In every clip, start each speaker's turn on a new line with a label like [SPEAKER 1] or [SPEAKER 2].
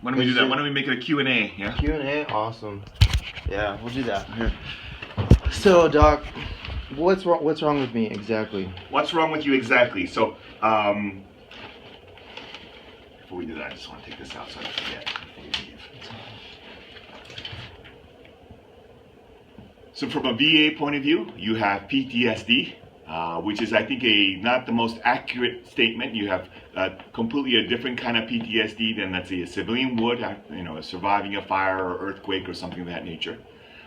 [SPEAKER 1] Why don't we do that? Why don't we make it a Q&A? Yeah.
[SPEAKER 2] Q&A, awesome. Yeah, we'll do that. So, Doc, what's wrong with me exactly?
[SPEAKER 1] What's wrong with you exactly? So, before we do that, I just want to take this out so I don't forget before we leave. So from a VA point of view, you have PTSD, which is, I think, not the most accurate statement. You have completely a different kind of PTSD than, let's say, a civilian would, surviving a fire or earthquake or something of that nature.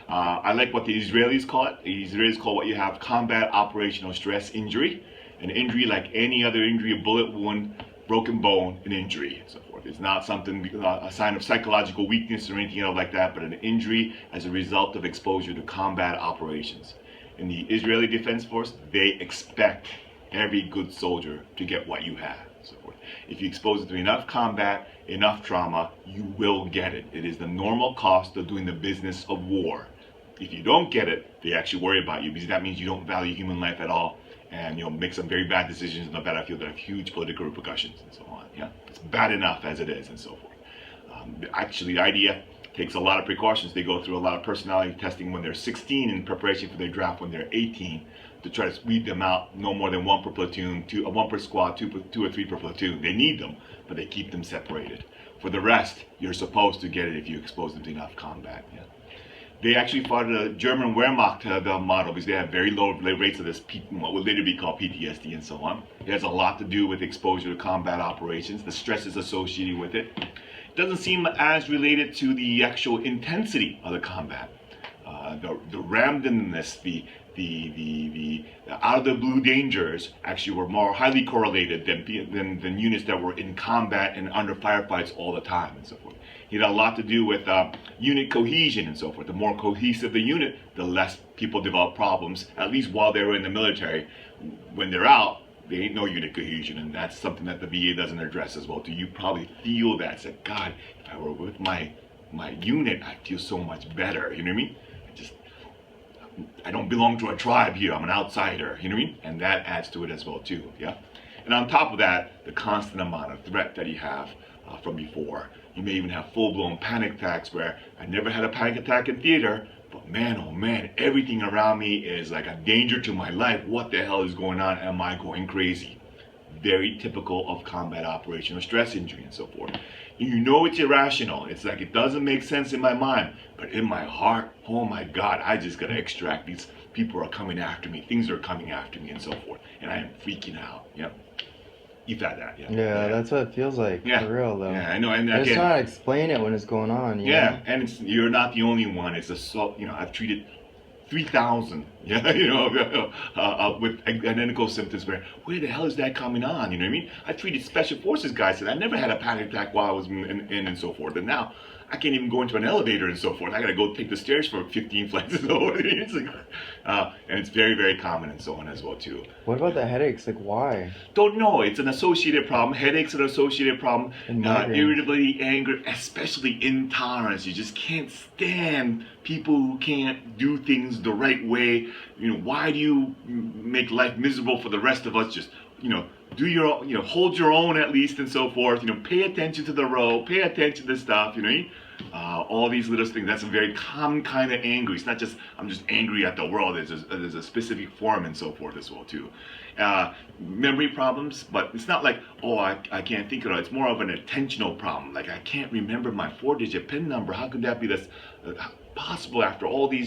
[SPEAKER 1] I like what the Israelis call it. The Israelis call what you have combat operational stress injury. An injury like any other injury, a bullet wound, broken bone, an injury, and so forth. It's not something, a sign of psychological weakness or anything else like that, but an injury as a result of exposure to combat operations. In the Israeli Defense Force, they expect every good soldier to get what you have, and so forth. If you expose it to enough combat, enough trauma, you will get it. It is the normal cost of doing the business of war. If you don't get it, they actually worry about you, because that means you don't value human life at all, and make some very bad decisions on the battlefield that have huge political repercussions and so on. Yeah, it's bad enough as it is and so forth. Actually, the IDF takes a lot of precautions. They go through a lot of personality testing when they're 16 in preparation for their draft when they're 18 to try to weed them out. No more than one per platoon, one per squad, two or three per platoon. They need them, but they keep them separated. For the rest, you're supposed to get it if you expose them to enough combat. Yeah. They actually followed the German Wehrmacht the model, because they have very low rates of this, what would later be called PTSD and so on. It has a lot to do with exposure to combat operations, the stresses associated with it. It doesn't seem as related to the actual intensity of the combat. The randomness, the out of the blue dangers actually were more highly correlated than units that were in combat and under firefights all the time and so forth. It had a lot to do with unit cohesion and so forth. The more cohesive the unit, the less people develop problems, at least while they were in the military. When they're out, there ain't no unit cohesion, and that's something that the VA doesn't address as well. Do you probably feel that? It's like, God, if I were with my unit, I'd feel so much better, you know what I mean? I don't belong to a tribe here, I'm an outsider, you know what I mean? And that adds to it as well too, yeah? And on top of that, the constant amount of threat that you have from before. You may even have full-blown panic attacks where I never had a panic attack in theater, but man, oh man, everything around me is like a danger to my life. What the hell is going on? Am I going crazy? Very typical of combat operational stress injury and so forth. You know it's irrational. It's like it doesn't make sense in my mind, but in my heart, oh my God, I just gotta extract these. People are coming after me. Things are coming after me and so forth, and I am freaking out. Yeah. You've had that, yeah.
[SPEAKER 2] Yeah, that's what it feels like, for real, though.
[SPEAKER 1] Yeah, I know, and
[SPEAKER 2] again,
[SPEAKER 1] it's
[SPEAKER 2] just not explain it when it's going on, you know?
[SPEAKER 1] And you're not the only one. It's I've treated 3,000, with identical symptoms where the hell is that coming on, you know what I mean? I treated special forces guys that I never had a panic attack while I was in and so forth, and now I can't even go into an elevator and so forth. I gotta go take the stairs for 15 flights and so forth. It's like, and it's very, very common and so on as well too.
[SPEAKER 2] What about the headaches? Like, why?
[SPEAKER 1] Don't know. It's an associated problem. Headaches are an associated problem. Irritability, anger, especially intolerance. You just can't stand people who can't do things the right way. Why do you make life miserable for the rest of us? Just, do your, hold your own at least and so forth. Pay attention to the road, pay attention to stuff, all these little things. That's a very common kind of angry. It's not just, I'm just angry at the world. There's a specific form and so forth as well too. Memory problems, but it's not like, oh, I can't think of it. It's more of an attentional problem. Like, I can't remember my 4-digit PIN number. How could that be possible after all these